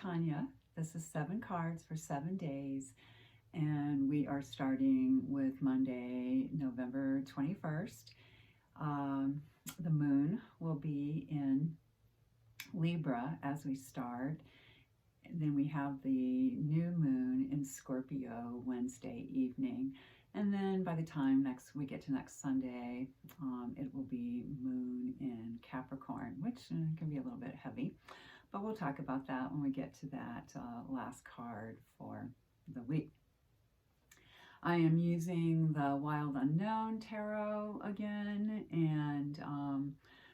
Tanya. This is 7 cards for 7 days, and we are starting with Monday, November 21st. Um, the moon will be in Libra as we start. And then we have the new moon in Scorpio Wednesday evening. And then by the time we get to next Sunday, it will be moon in Capricorn, which can be a little bit heavy. But we'll talk about that when we get to that last card for the week. I am using the Wild Unknown Tarot again, and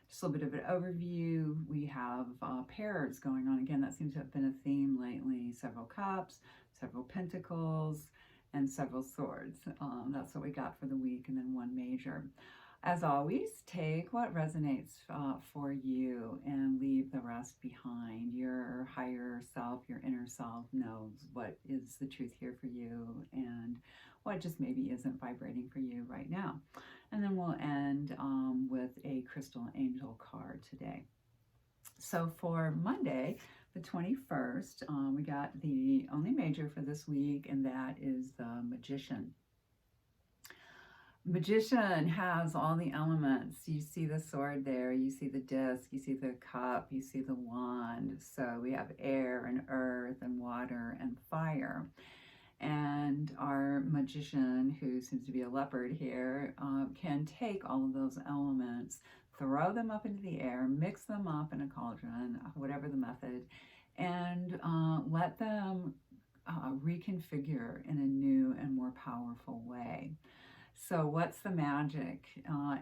just a little bit of an overview. We have pairs going on again. That seems to have been a theme lately. Several cups, several pentacles, and several swords. That's what we got for the week, and then one major. As always, take what resonates for you and leave the rest behind. Your higher self, your inner self knows what is the truth here for you and what just maybe isn't vibrating for you right now. And then we'll end with a crystal angel card today. So for Monday, the 21st, we got the only major for this week, and that is the Magician. Magician has all the elements. You see the sword there, you see the disc, you see the cup, you see the wand. So we have air and earth and water and fire. And our magician, who seems to be a leopard here, can take all of those elements, throw them up into the air, mix them up in a cauldron, whatever the method, and let them reconfigure in a new and more powerful way. So what's the magic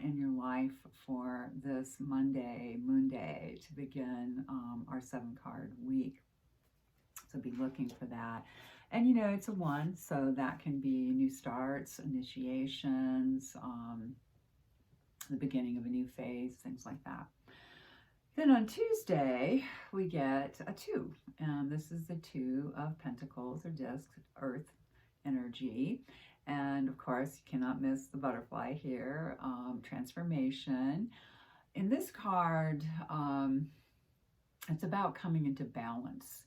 in your life for this Monday, Moon Day, to begin our 7-card week? So be looking for that. And it's a 1, so that can be new starts, initiations, the beginning of a new phase, things like that. Then on Tuesday, we get a 2, and this is the 2 of Pentacles, or disc, earth energy. And of course, you cannot miss the butterfly here, transformation. In this card, it's about coming into balance.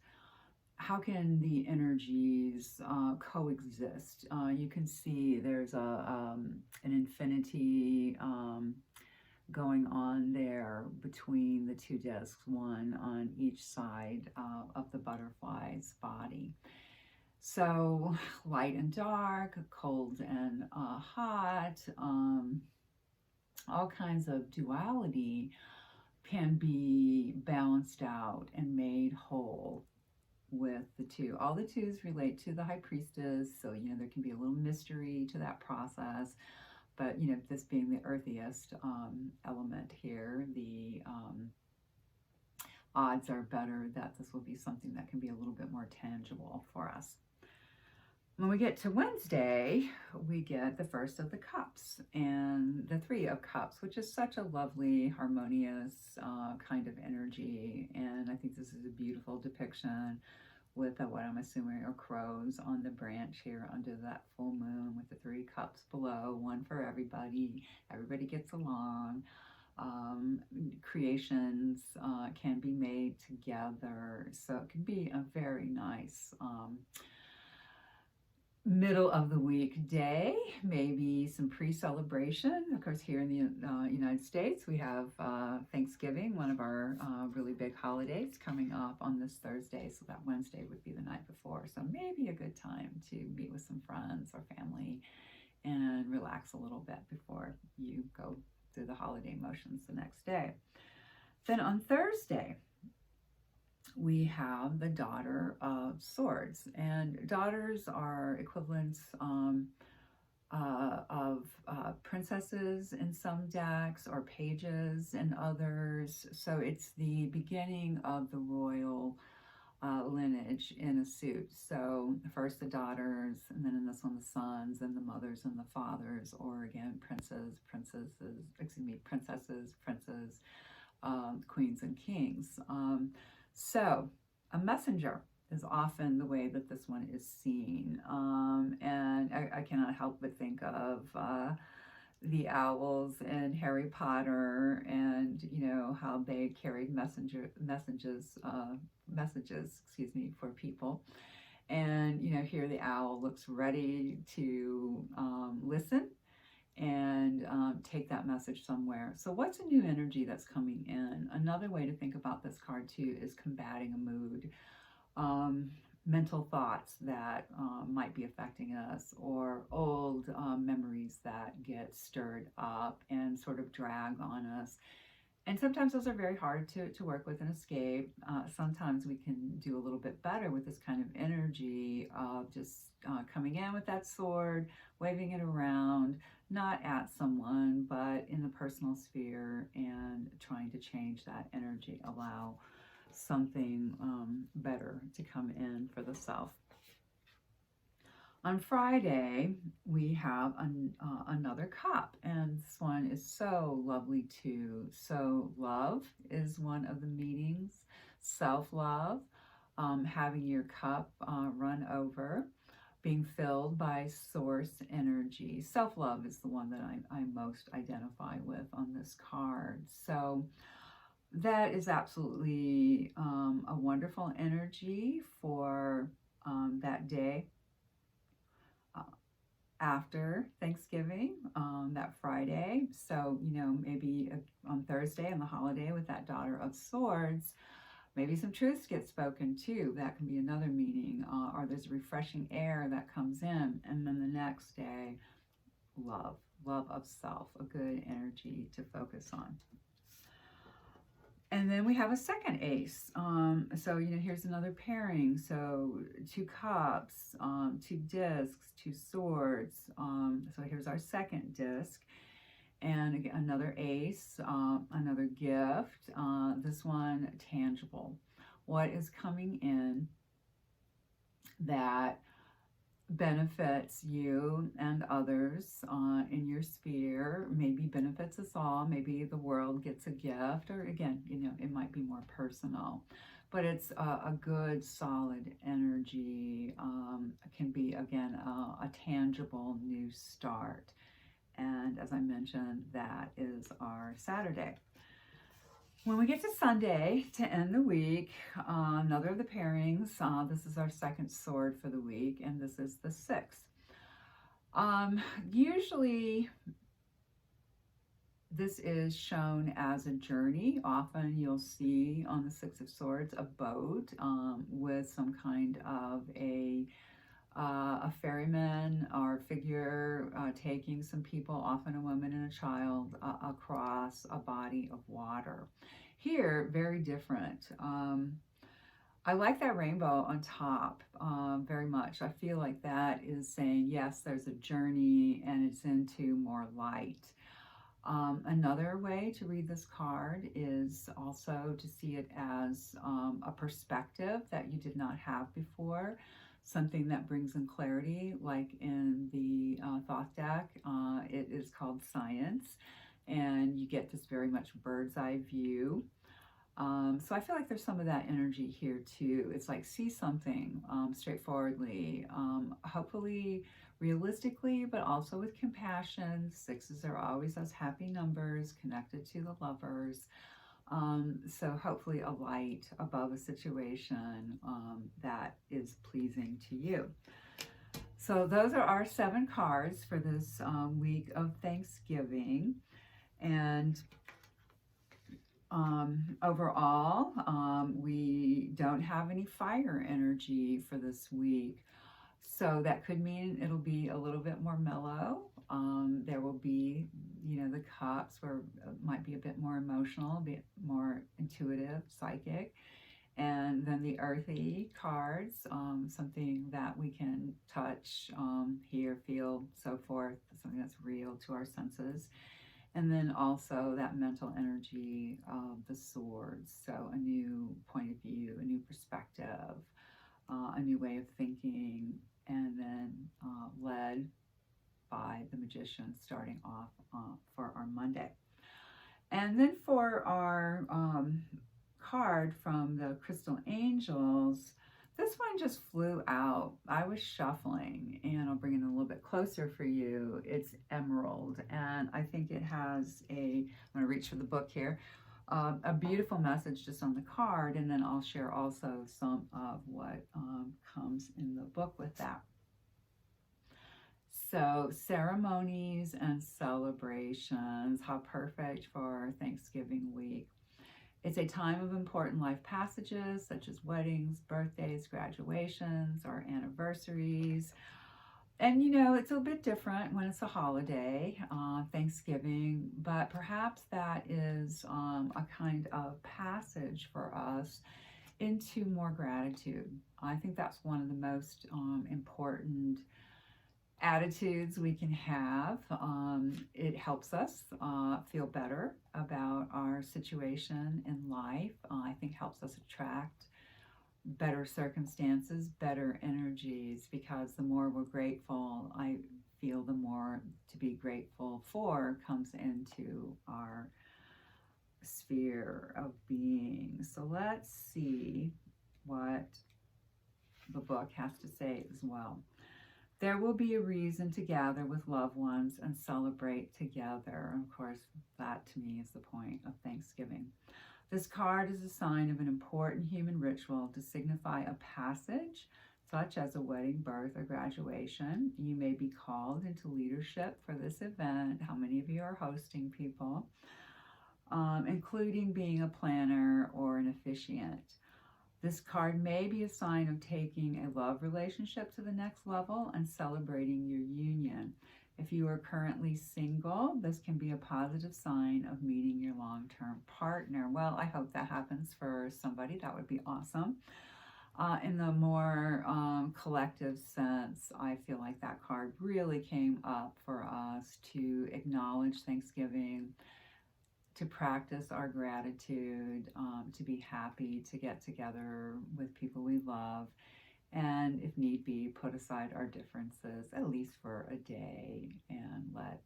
How can the energies coexist? You can see there's an infinity going on there between the 2 discs, one on each side of the butterfly's body. So light and dark, cold and hot, all kinds of duality can be balanced out and made whole with the 2. All the 2s relate to the High Priestess, so there can be a little mystery to that process. But this being the earthiest element here, the odds are better that this will be something that can be a little bit more tangible for us. When we get to Wednesday, we get the first of the cups and the 3 of cups, which is such a lovely, harmonious kind of energy. And I think this is a beautiful depiction with what I'm assuming are crows on the branch here under that full moon, with the 3 cups below, one for everybody. Everybody gets along. Creations can be made together. So it can be a very nice middle of the week day, maybe some pre-celebration. Of course, here in the United States, we have Thanksgiving, one of our really big holidays, coming up on this Thursday. So that Wednesday would be the night before. So maybe a good time to meet with some friends or family and relax a little bit before you go through the holiday motions the next day. Then on Thursday, we have the Daughter of Swords, and daughters are equivalents of princesses in some decks, or pages in others. So it's the beginning of the royal lineage in a suit. So first the daughters, and then in this one the sons, and the mothers and the fathers, or again princesses, princes, queens and kings. So a messenger is often the way that this one is seen. And I cannot help but think of the owls in Harry Potter, and you know how they carried messages, excuse me, for people. And you know, here the owl looks ready to listen and take that message somewhere. So, what's a new energy that's coming in? Another way to think about this card too is combating a mood. Mental thoughts that might be affecting us, or old memories that get stirred up and sort of drag on us. And sometimes those are very hard to work with and escape. Sometimes we can do a little bit better with this kind of energy of just coming in with that sword, waving it around, not at someone, but in the personal sphere, and trying to change that energy, allow something better to come in for the self. On Friday, we have another cup, and this one is so lovely too. So, love is one of the meanings, self love, having your cup run over, being filled by source energy. Self love is the one that I most identify with on this card. So, that is absolutely a wonderful energy for that day after Thanksgiving, that Friday. So, you know, maybe on Thursday on the holiday with that Daughter of Swords, maybe some truths get spoken too. That can be another meaning. Or there's refreshing air that comes in. And then the next day, love of self, a good energy to focus on. And then we have a second ace. So, you know, here's another pairing. So, two cups, two discs, two swords. So, here's our second disc. And again, another ace, another gift. This one, tangible. What is coming in that benefits you and others in your sphere, maybe benefits us all, maybe the world gets a gift, or again, you know, it might be more personal, but it's a good solid energy. It can be, again, a tangible new start. And as I mentioned, that is our Saturday. When we get to Sunday to end the week, another of the pairings, this is our second sword for the week, and this is the sixth. Usually, this is shown as a journey. Often you'll see on the Six of Swords a boat with some kind of a ferryman or figure taking some people, often a woman and a child, across a body of water. Here, very different. I like that rainbow on top very much. I feel like that is saying, yes, there's a journey and it's into more light. Another way to read this card is also to see it as a perspective that you did not have before, something that brings in clarity, like in the Thoth deck. It is called Science, and you get this very much bird's eye view. So I feel like there's some of that energy here too. It's like see something straightforwardly, hopefully realistically, but also with compassion. Sixes are always those happy numbers connected to the lovers. So hopefully a light above a situation that is pleasing to you. So those are our 7 cards for this week of Thanksgiving. And overall, we don't have any fire energy for this week. So that could mean it'll be a little bit more mellow. There will be, you know, the cups where it might be a bit more emotional, a bit more intuitive, psychic. And then the earthy cards, something that we can touch, hear, feel, so forth, something that's real to our senses. And then also that mental energy of the swords. So a new point of view, a new perspective, a new way of thinking, and then led by the magician starting off for our Monday. And then for our card from the Crystal Angels, This one just flew out. I was shuffling, and I'll bring it a little bit closer for you. It's emerald, and I think it has I'm going to reach for the book here, a beautiful message just on the card, and then I'll share also some of what comes in the book with that. So, ceremonies and celebrations, how perfect for Thanksgiving week. It's a time of important life passages such as weddings, birthdays, graduations, or anniversaries. And it's a bit different when it's a holiday, Thanksgiving, but perhaps that is a kind of passage for us into more gratitude. I think that's one of the most important attitudes we can have. It helps us feel better about our situation in life. I think helps us attract better circumstances, better energies, because the more we're grateful, I feel the more to be grateful for comes into our sphere of being. So let's see what the book has to say as well. There will be a reason to gather with loved ones and celebrate together. Of course, that to me is the point of Thanksgiving. This card is a sign of an important human ritual to signify a passage, such as a wedding, birth, or graduation. You may be called into leadership for this event. How many of you are hosting people? Including being a planner or an officiant. This card may be a sign of taking a love relationship to the next level and celebrating your union. If you are currently single, this can be a positive sign of meeting your long-term partner. Well, I hope that happens for somebody. That would be awesome. In the more collective sense, I feel like that card really came up for us to acknowledge Thanksgiving, to practice our gratitude, to be happy, to get together with people we love, and if need be, put aside our differences, at least for a day, and let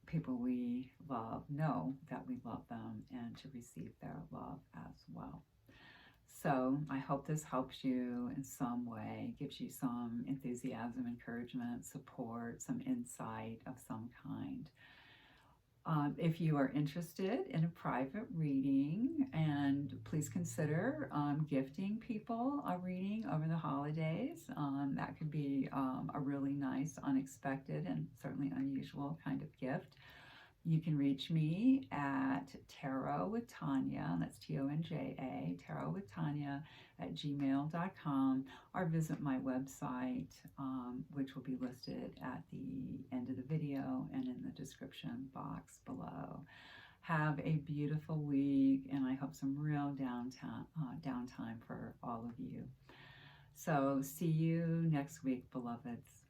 people we love know that we love them and to receive their love as well. So I hope this helps you in some way, gives you some enthusiasm, encouragement, support, some insight of some kind. If you are interested in a private reading, and please consider gifting people a reading over the holidays. That could be a really nice, unexpected, and certainly unusual kind of gift. You can reach me at Tarot with Tanya, that's Tonja, Tarot with Tanya @gmail.com, or visit my website, which will be listed at the end of the video and in the description box below. Have a beautiful week, and I hope some real downtime for all of you. So see you next week, beloveds.